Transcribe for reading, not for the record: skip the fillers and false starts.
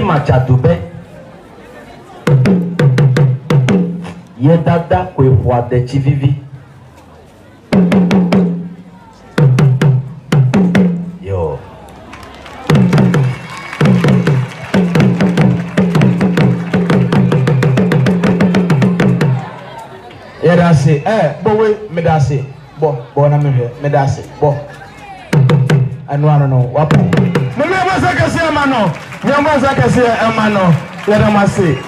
Machatube. Yedada Kwewa de Chivivi. Yo. Yedase, boy, medase. Bo na medase. Bo. No. Wapo. Mwe mwasa kasi amano. Mwe mwasa kasi amano. Yedamase.